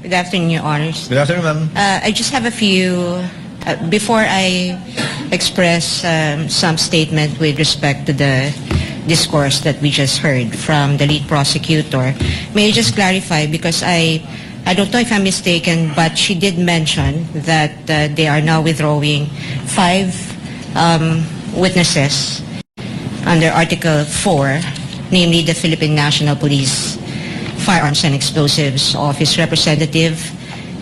Good afternoon, Your Honors. Good afternoon, ma'am. I just have a few, before I express some statement with respect to the discourse that we just heard from the lead prosecutor, may I just clarify, because I don't know if I'm mistaken, but she did mention that they are now withdrawing 5 witnesses under Article 4, namely the Philippine National Police Firearms and Explosives Office Representative,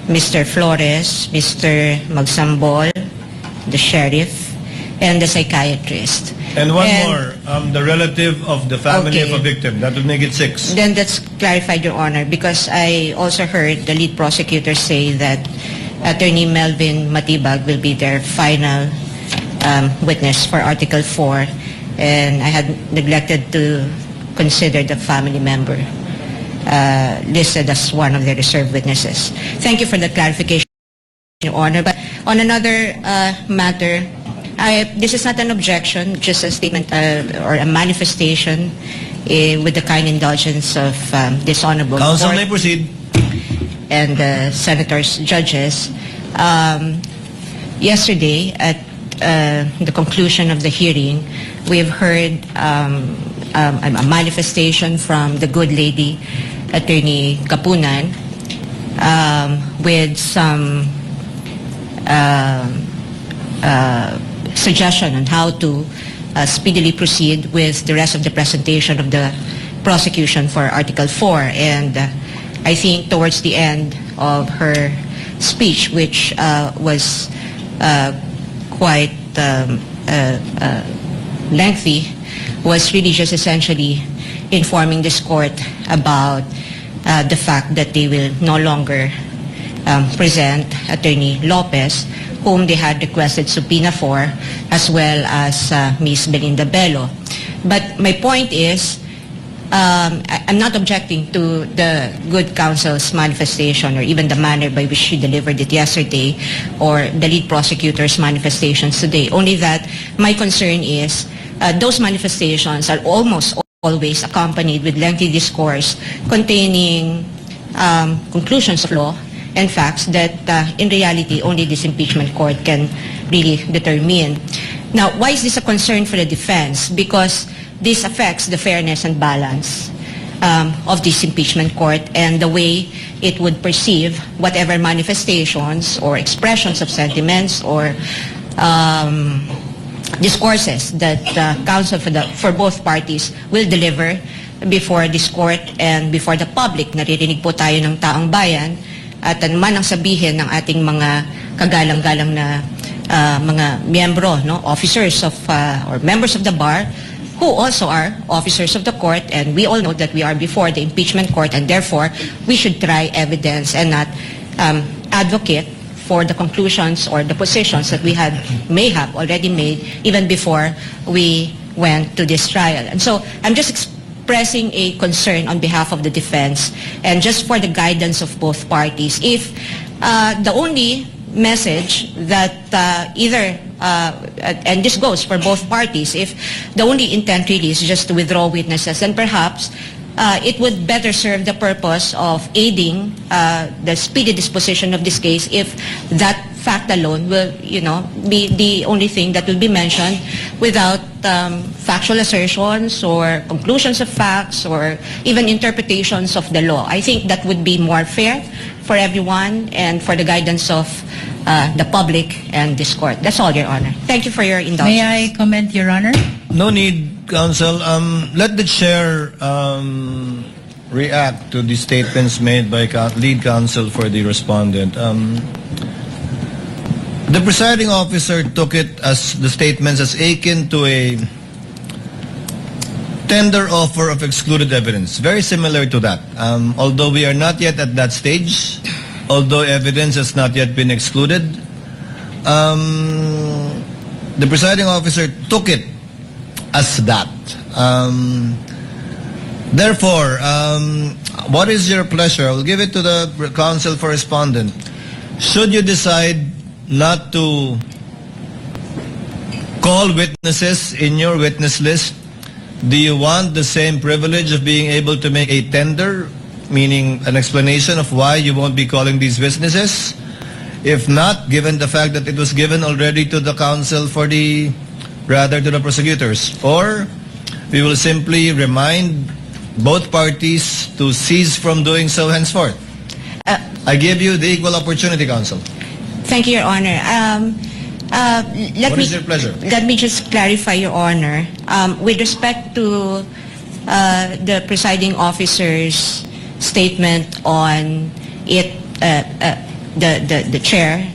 Mr. Flores, Mr. Magsambol, the sheriff, and the psychiatrist. And one more, the relative of the family of a victim. That would make it 6. Then that's clarified, Your Honor, because I also heard the lead prosecutor say that Attorney Melvin Matibag will be their final witness for Article 4, and I had neglected to consider the family member listed as one of the reserve witnesses. Thank you for the clarification, Your Honor. But on another matter, this is not an objection, just a statement or a manifestation with the kind indulgence of this honorable Counsel court may proceed. and senators, judges. Yesterday, at the conclusion of the hearing, we've heard a manifestation from the good lady, Attorney Kapunan, with some suggestion on how to speedily proceed with the rest of the presentation of the prosecution for Article 4. And I think towards the end of her speech, which was quite lengthy, was really just essentially informing this court about the fact that they will no longer present Attorney Lopez, whom they had requested subpoena for, as well as Ms. Belinda Bello. But my point is, I'm not objecting to the good counsel's manifestation or even the manner by which she delivered it yesterday or the lead prosecutor's manifestations today. Only that my concern is those manifestations are almost always accompanied with lengthy discourse containing conclusions of law and facts that in reality only this impeachment court can really determine. Now, why is this a concern for the defense? Because this affects the fairness and balance of this impeachment court and the way it would perceive whatever manifestations or expressions of sentiments or discourses that counsel for both parties will deliver before this court and before the public. Naririnig po tayo ng taong bayan at anuman ang sabihin ng ating mga kagalang-galang na mga miyembro, no, officers of or members of the bar, who also are officers of the court, and we all know that we are before the impeachment court, and therefore we should try evidence and not advocate for the conclusions or the positions that we may have already made even before we went to this trial. And so I'm just expressing a concern on behalf of the defense and just for the guidance of both parties. If the only message that and this goes for both parties, if the only intent really is just to withdraw witnesses, then perhaps it would better serve the purpose of aiding the speedy disposition of this case if that fact alone will, be the only thing that will be mentioned without factual assertions or conclusions of facts or even interpretations of the law. I think that would be more fair for everyone and for the guidance of the public and this court. That's all, Your Honor. Thank you for your indulgence. May I comment, Your Honor? No need, counsel. Let the chair react to the statements made by lead counsel for the respondent. The presiding officer took it as the statements as akin to a tender offer of excluded evidence. Very similar to that. Although we are not yet at that stage, although evidence has not yet been excluded, the presiding officer took it as that. Therefore, what is your pleasure? I'll give it to the counsel for respondent. Should you decide not to call witnesses in your witness list, do you want the same privilege of being able to make a tender meaning an explanation of why you won't be calling these witnesses? If not, given the fact that it was given already to the counsel to the prosecutors. Or we will simply remind both parties to cease from doing so henceforth. I give you the equal opportunity, counsel. Thank you, Your Honor. What is your pleasure? Let me just clarify, Your Honor. With respect to the presiding officer's statement on it, the chair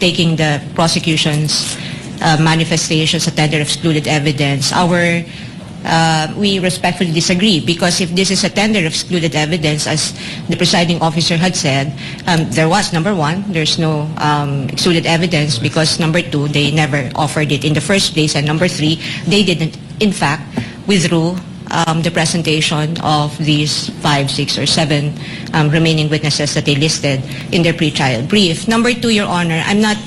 taking the prosecution's manifestations, a tender of excluded evidence, we respectfully disagree, because if this is a tender of excluded evidence, as the presiding officer had said, there was, number one, there's no excluded evidence, because number two, they never offered it in the first place, and number three, they didn't, in fact, withdrew the presentation of these 5, 6, or 7 remaining witnesses that they listed in their pre-trial brief. Number two, Your Honor, I'm not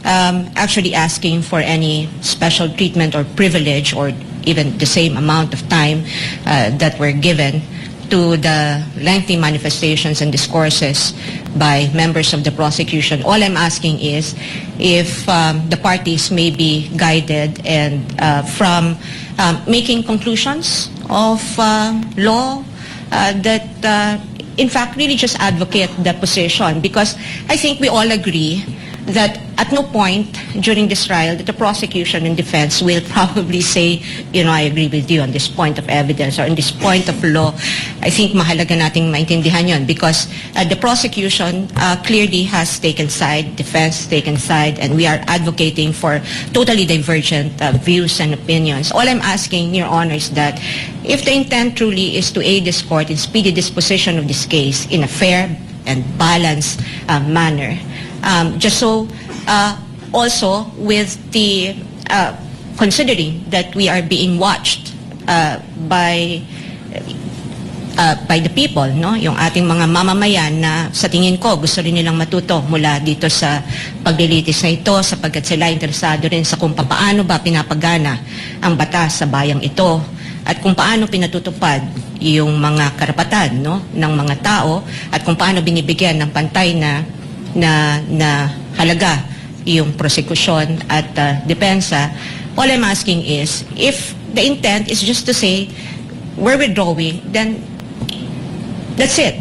actually asking for any special treatment or privilege or even the same amount of time that were given to the lengthy manifestations and discourses by members of the prosecution. All I'm asking is if the parties may be guided and from making conclusions of law that in fact really just advocate the position, because I think we all agree that at no point during this trial that the prosecution and defense will probably say, you know, I agree with you on this point of evidence or on this point of law. I think mahalaga nating maintindihan yun, because the prosecution clearly has taken side, defense taken side, and we are advocating for totally divergent views and opinions. All I'm asking, Your Honor, is that if the intent truly is to aid this court in speedy disposition of this case in a fair and balanced manner, just so also with the considering that we are being watched by the people, no? Yung ating mga mamamayan na sa tingin ko gusto rin nilang matuto mula dito sa paglilitis na ito, sapagkat sila interesado rin sa kung paano ba pinapagana ang batas sa bayang ito at kung paano pinatutupad yung mga karapatan, no, ng mga tao, at kung paano binibigyan ng pantay na halaga yung prosekusyon at depensa. All I'm asking is, if the intent is just to say, we're withdrawing, then that's it.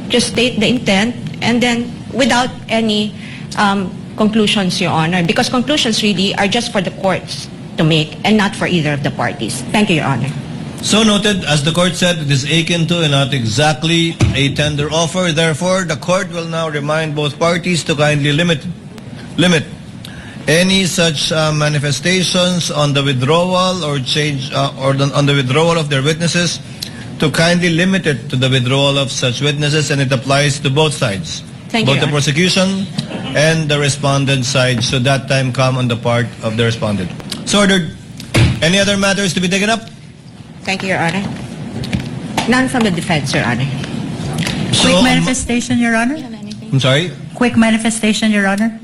Just state the intent, and then without any conclusions, Your Honor, because conclusions really are just for the courts to make and not for either of the parties. Thank you, Your Honor. So noted, as the court said, it is akin to and not exactly a tender offer. Therefore, the court will now remind both parties to kindly limit any such manifestations on the withdrawal or change or on the withdrawal of their witnesses, to kindly limit it to the withdrawal of such witnesses, and it applies to both sides. Thank you, both the Your Honor. prosecution and the respondent side, should that time come on the part of the respondent. So ordered. Any other matters to be taken up? Thank you, Your Honor. None from the defense, Your Honor. Quick manifestation, Your Honor. I'm sorry? Quick manifestation, Your Honor.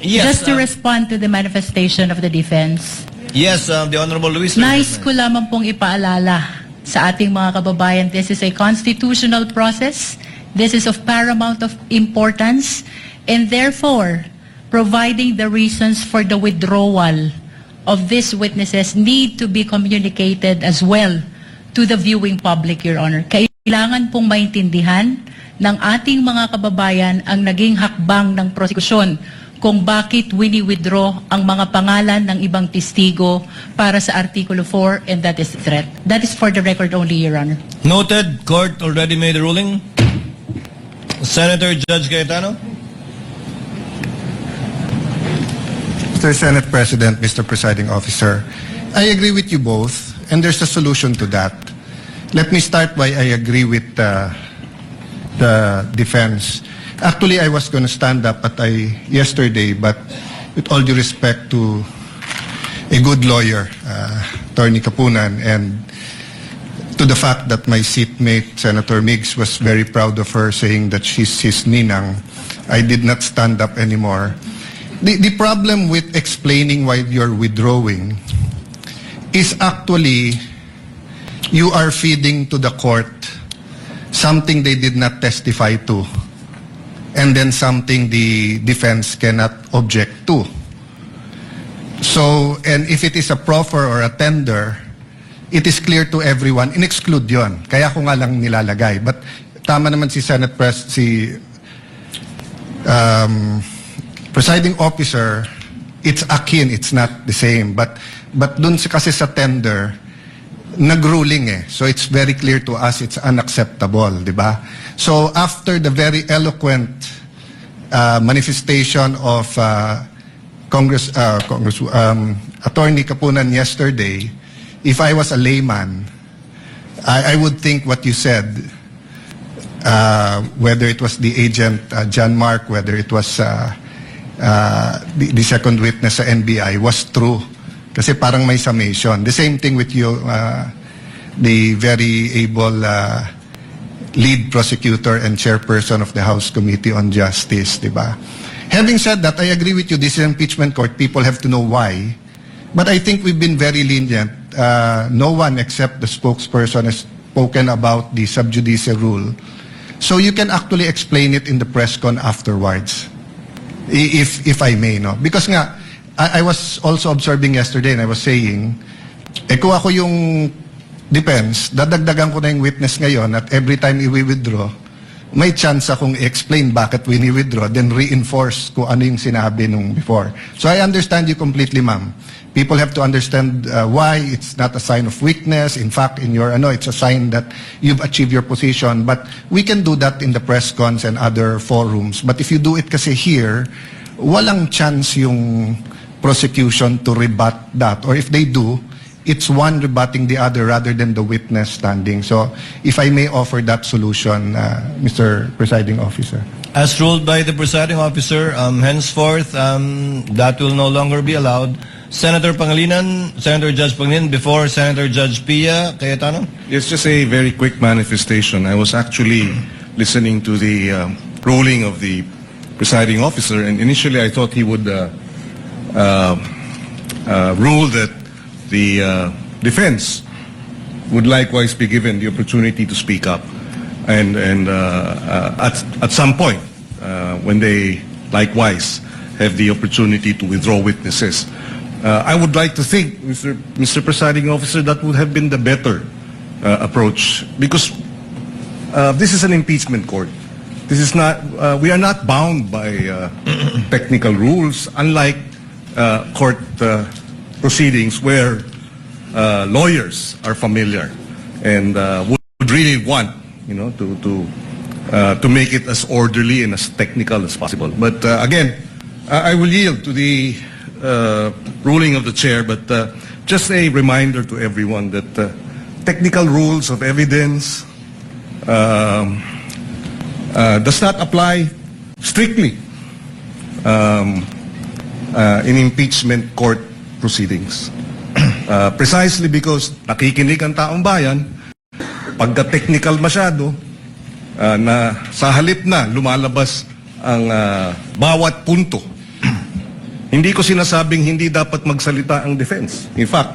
Yes. Just to respond to the manifestation of the defense. Yes, the Honorable Luis. Nais ko lamang pong ipaalala sa ating mga kababayan, this is a constitutional process. This is of paramount of importance, and therefore, providing the reasons for the withdrawal of these witnesses need to be communicated as well to the viewing public, Your Honor. Kailangan pong maintindihan ng ating mga kababayan ang naging hakbang ng prosekusyon kung bakit wini-withdraw ang mga pangalan ng ibang testigo para sa Artikulo 4, and that is threat. That is for the record only, Your Honor. Noted. Court already made a ruling. Senator Judge Cayetano. Mr. Senate President, Mr. Presiding Officer, I agree with you both, and there's a solution to that. Let me start by I agree with the defense. Actually, I was going to stand up yesterday, but with all due respect to a good lawyer, Attorney Kapunan, and to the fact that my seatmate, Senator Miggs, was very proud of her, saying that she's his ninang, I did not stand up anymore. The problem with explaining why you're withdrawing is actually you are feeding to the court something they did not testify to, and then something the defense cannot object to. So, and if it is a proffer or a tender, it is clear to everyone, in-exclude yon. Kaya ko nga lang nilalagay. But tama naman si Senate Presiding Officer, it's akin, it's not the same. But dun kasi sa tender, nag-ruling eh. So it's very clear to us it's unacceptable, di ba? So after the very eloquent manifestation of Attorney Kapunan yesterday, if I was a layman, I would think what you said, whether it was the agent John Mark, whether it was the second witness sa NBI, was true. Kasi parang may summation. The same thing with you, the very able lead prosecutor and chairperson of the House Committee on Justice, di ba? Having said that, I agree with you, this is impeachment court. People have to know why. But I think we've been very lenient. No one except the spokesperson has spoken about the sub judice rule. So you can actually explain it in the press con afterwards, if I may, no? Because nga, I was also observing yesterday and I was saying, kung ako yung defense, dadagdagan ko na yung witness ngayon at every time i-withdraw, may chance akong i-explain bakit wini-withdraw, then reinforce kung ano yung sinabi nung before. So I understand you completely, ma'am. People have to understand why it's not a sign of weakness. In fact, in your it's a sign that you've achieved your position. But we can do that in the press cons and other forums. But if you do it kasi here, walang chance yung prosecution to rebut that. Or if they do, it's one rebutting the other rather than the witness standing. So if I may offer that solution, Mr. Presiding Officer. As ruled by the presiding officer, henceforth, that will no longer be allowed. Senator Judge Pangilinan, before Senator Judge Pia Cayetano. It's just a very quick manifestation. I was actually listening to the ruling of the presiding officer, and initially I thought he would rule that the defense would likewise be given the opportunity to speak up, and at some point when they likewise have the opportunity to withdraw witnesses. I would like to think, Mr. Presiding Officer, that would have been the better approach, because this is an impeachment court. This is not. We are not bound by technical rules, unlike court proceedings where lawyers are familiar and would really want, to make it as orderly and as technical as possible. But again, I will yield to the ruling of the chair, but just a reminder to everyone that technical rules of evidence does not apply strictly in impeachment court proceedings. Precisely because nakikinig ang taong bayan, pagka technical masyado, na sa halip na lumalabas ang bawat punto. Hindi ko sinasabing hindi dapat magsalita ang defense. In fact,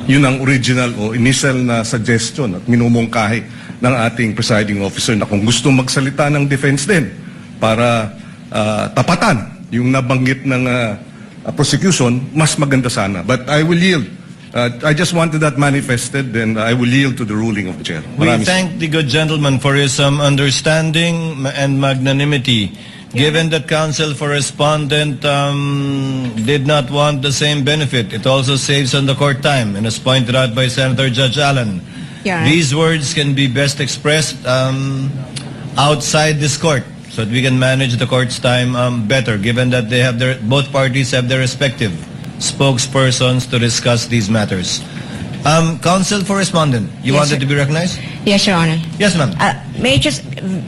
yun ang original o initial na suggestion at minumungkahi ng ating presiding officer na kung gusto magsalita ng defense din para tapatan yung nabanggit ng prosecution, mas maganda sana. But I will yield. I just wanted that manifested, and I will yield to the ruling of the chair. We thank the good gentleman for his understanding and magnanimity. Given that counsel for respondent did not want the same benefit, it also saves on the court time, and as pointed out by Senator Judge Allen, Yeah. these words can be best expressed outside this court, so that we can manage the court's time better, given that they have both parties have their respective spokespersons to discuss these matters. Counsel for respondent, you Yes, wanted sir. to be recognized? Yes, Your Honor. Yes, ma'am. May I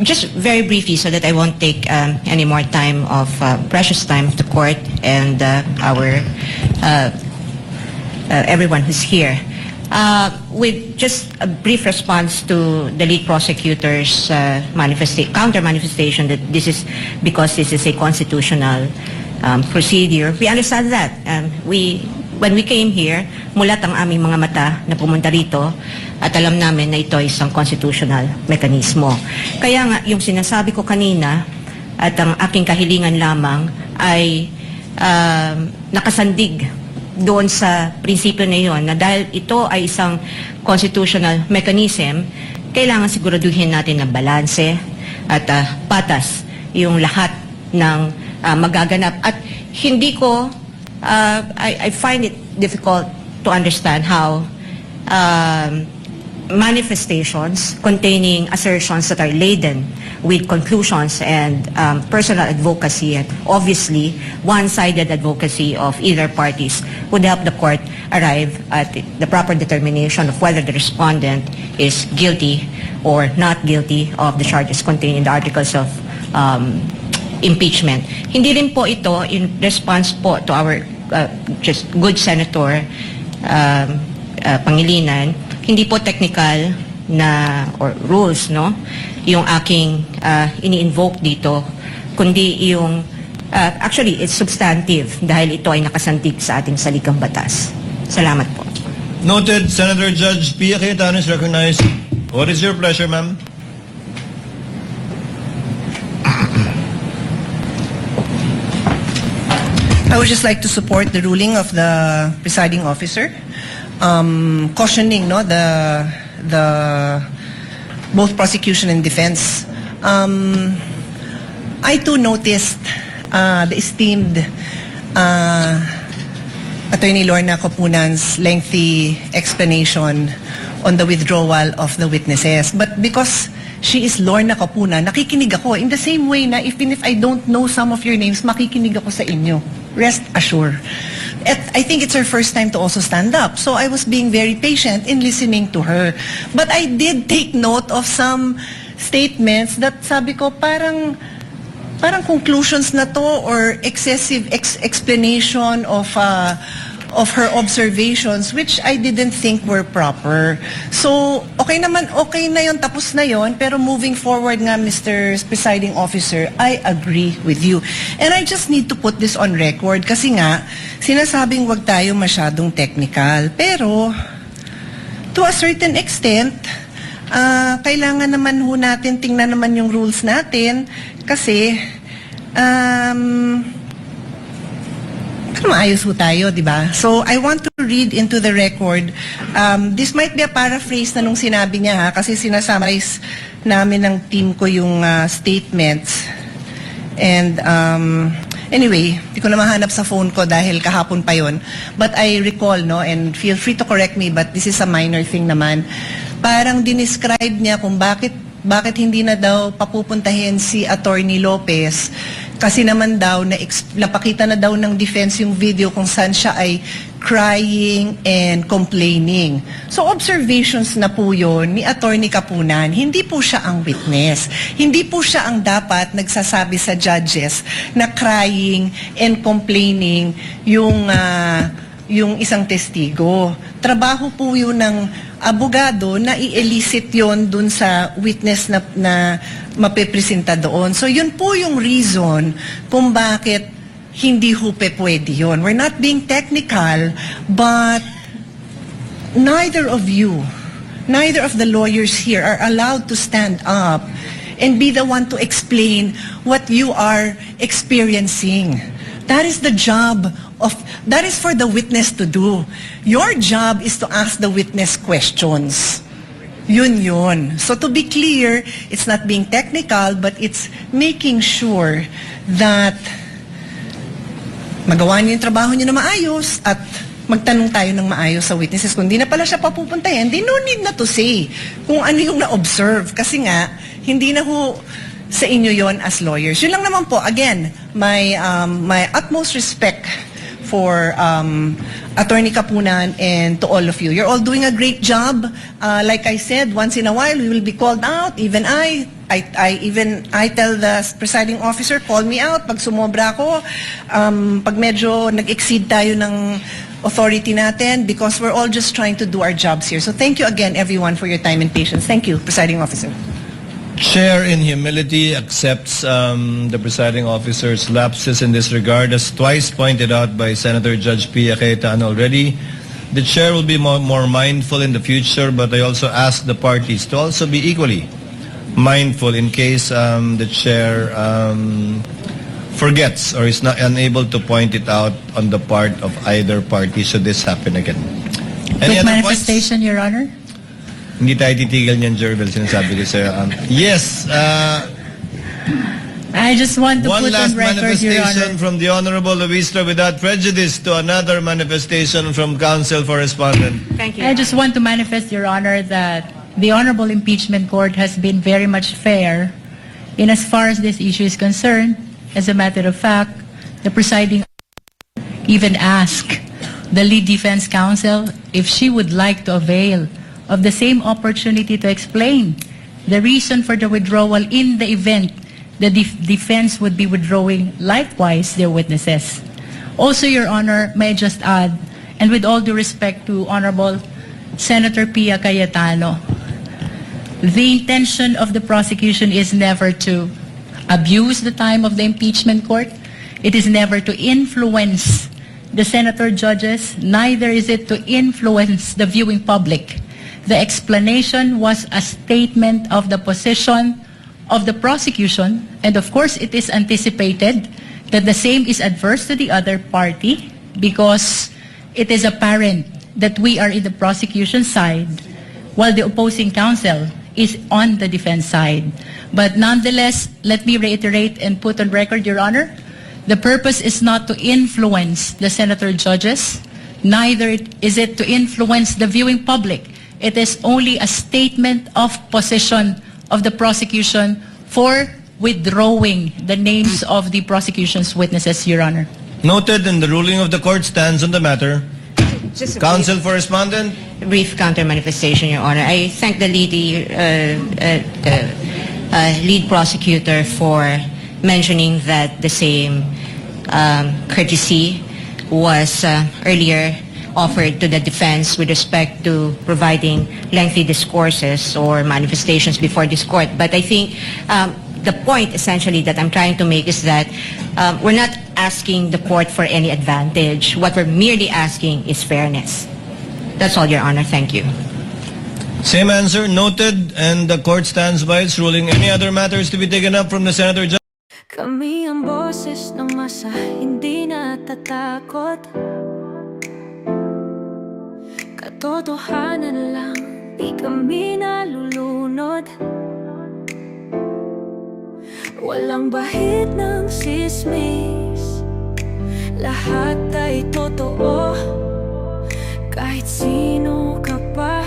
just very briefly, so that I won't take any more time of precious time of the court and our everyone who's here. With just a brief response to the lead prosecutor's counter manifestation that this is because this is a constitutional procedure. We understand that. When we came here, mulat ang aming mga mata na pumunta rito, At alam namin na ito ay isang constitutional mekanismo. Kaya nga, yung sinasabi ko kanina at ang aking kahilingan lamang ay nakasandig doon sa prinsipyo na iyon na dahil ito ay isang constitutional mechanism, kailangan siguraduhin natin na balanse at patas yung lahat ng magaganap. At hindi ko, I find it difficult to understand how manifestations containing assertions that are laden with conclusions and personal advocacy and obviously one-sided advocacy of either parties would help the court arrive at the proper determination of whether the respondent is guilty or not guilty of the charges contained in the articles of impeachment. Hindi rin po ito in response po to our just good Senator Pangilinan, hindi po technical na or rules, no, yung aking ini-invoke dito, kundi yung actually it's substantive dahil ito ay nakasantig sa ating saligang batas. Salamat po. Noted. Senator Judge Pia Cayetano is recognized. What is your pleasure, ma'am? I would just like to support the ruling of the presiding officer, cautioning the both prosecution and defense. I too noticed the esteemed Attorney Lorna Copunan's lengthy explanation on the withdrawal of the witnesses. But because she is Lorna Copunan, nakikinig ako in the same way na even if I don't know some of your names, makikinig ako sa inyo. Rest assured. I think it's her first time to also stand up. So I was being very patient in listening to her. But I did take note of some statements that sabi ko parang conclusions na to or excessive explanation of her observations which I didn't think were proper. So, okay na yon, tapos na yon, pero moving forward nga, Mr. Presiding Officer, I agree with you. And I just need to put this on record kasi nga, sinasabing wag tayo masyadong technical. Pero, to a certain extent, kailangan naman ho natin tingnan naman yung rules natin kasi, maayos ho tayo, di ba? So, I want to read into the record. This might be a paraphrase na nung sinabi niya ha, kasi sinasummarize namin ng team ko yung statements. And anyway, di ko na mahanap sa phone ko dahil kahapon pa yon. But I recall, no, and feel free to correct me, but this is a minor thing naman. Parang dinescribe niya kung bakit hindi na daw papupuntahin si Attorney Lopez kasi naman daw napakita na daw ng defense yung video kung saan siya ay crying and complaining. So observations na po yun ni Attorney Capunan. Hindi po siya ang witness. Hindi po siya ang dapat nagsasabi sa judges na crying and complaining yung isang testigo. Trabaho po yun ng abogado na i-elicit yon dun sa witness na mapipresenta doon. So yun po yung reason kung bakit hindi hupe pwede yun. We're not being technical, but neither of the lawyers here are allowed to stand up and be the one to explain what you are experiencing. That is the job that is for the witness to do. Your job is to ask the witness questions. Yun. So to be clear, it's not being technical, but it's making sure that magawa niyo yung trabaho niyo na maayos at magtanong tayo ng maayos sa witnesses. Kung di na pala siya papupuntahin, di no need na to say kung ano yung na-observe. Kasi nga, hindi na ho sa inyo yon as lawyers. Yun lang naman po. Again, my utmost respect for Attorney Capunan and to all of you. You're all doing a great job. Like I said, once in a while we will be called out. Even I tell the presiding officer, call me out pag sumobra ako. Pag medyo nag-exceed tayo ng authority natin because we're all just trying to do our jobs here. So thank you again everyone for your time and patience. Thank you, presiding officer. Chair in humility accepts the presiding officer's lapses in this regard, as twice pointed out by Senator Judge Pia Cayetano already. the chair will be more mindful in the future, but I also ask the parties to also be equally mindful in case the chair forgets or is not unable to point it out on the part of either party should this happen again. Any Quick other points? manifestation, Your Honor. Hindi tayo titigil niyan, Jervel, sinasabi ko sa'yo. Yes, I just want to one put last on record, Your manifestation Honor. from the Honorable Luistra without prejudice to another manifestation from Counsel for Respondent. Thank you. I just want to manifest, Your Honor, that the Honorable Impeachment Court has been very much fair in as far as this issue is concerned. As a matter of fact, the presiding even asked the lead defense counsel if she would like to avail of the same opportunity to explain the reason for the withdrawal in the event the defense would be withdrawing likewise their witnesses. Also, Your Honor, may I just add, and with all due respect to Honorable Senator Pia Cayetano, the intention of the prosecution is never to abuse the time of the impeachment court. It is never to influence the senator judges, neither is it to influence the viewing public. The explanation was a statement of the position of the prosecution, and of course it is anticipated that the same is adverse to the other party because it is apparent that we are in the prosecution side while the opposing counsel is on the defense side. But nonetheless, let me reiterate and put on record, Your Honor, the purpose is not to influence the senator judges, neither is it to influence the viewing public. It is only a statement of position of the prosecution for withdrawing the names of the prosecution's witnesses, Your Honor. Noted, and the ruling of the court stands on the matter. Just a Counsel for Respondent. brief counter manifestation, Your Honor. I thank the lead prosecutor for mentioning that the same courtesy was earlier offered to the defense with respect to providing lengthy discourses or manifestations before this court. But I think the point essentially that I'm trying to make is that we're not asking the court for any advantage. What we're merely asking is fairness. That's all, Your Honor. Thank you. Same answer, noted, and the court stands by its ruling. Any other matters to be taken up from the Senator Judge? Kami ang boses ng masa, hindi natatakot. Katotohanan lang, di kami nalulunod. Walang bahid ng sismis, lahat ay totoo. Kahit sino ka pa,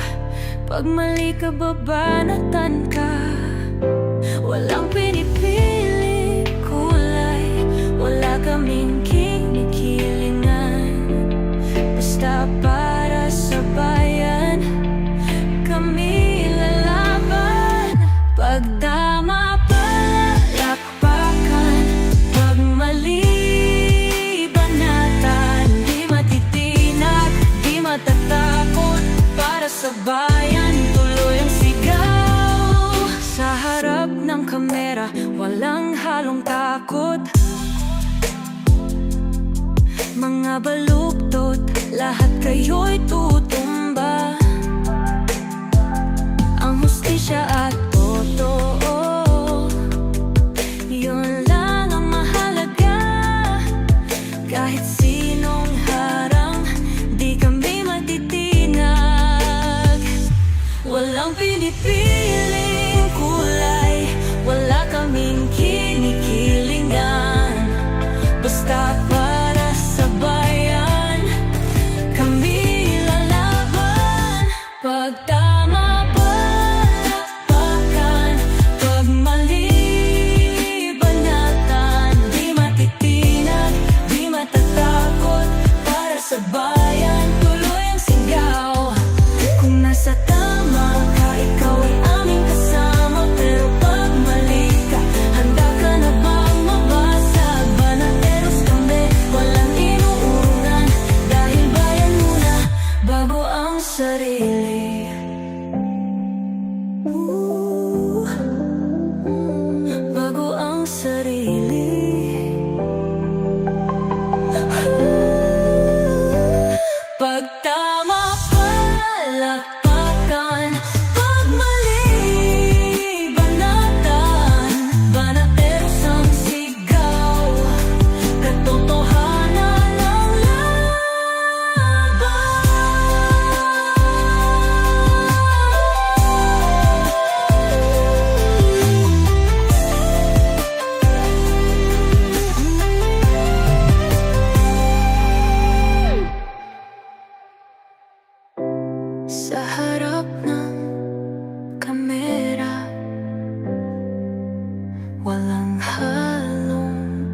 pag mali ka babanatan ka. Walang pinipili kulay, wala kaming kinikilingan. Basta para sa bayan, kami lalaban. Pag tama palakpakan, pag mali banatan. Di matitinag, di matatakot, para sa bayan tuloy ang sigaw. Sa harap ng kamera, walang halong takot. Mga baluktot, lahat kayo'y tutumba. Ang hustisya at totoo, yun lang ang mahalaga. Kahit sinong harang, di kami matitinag. Walang pinipiling kulay, wala kaming kinikilingan. Basta para sa bayan, kami lalaban. Pag tama palakpakan, walang halong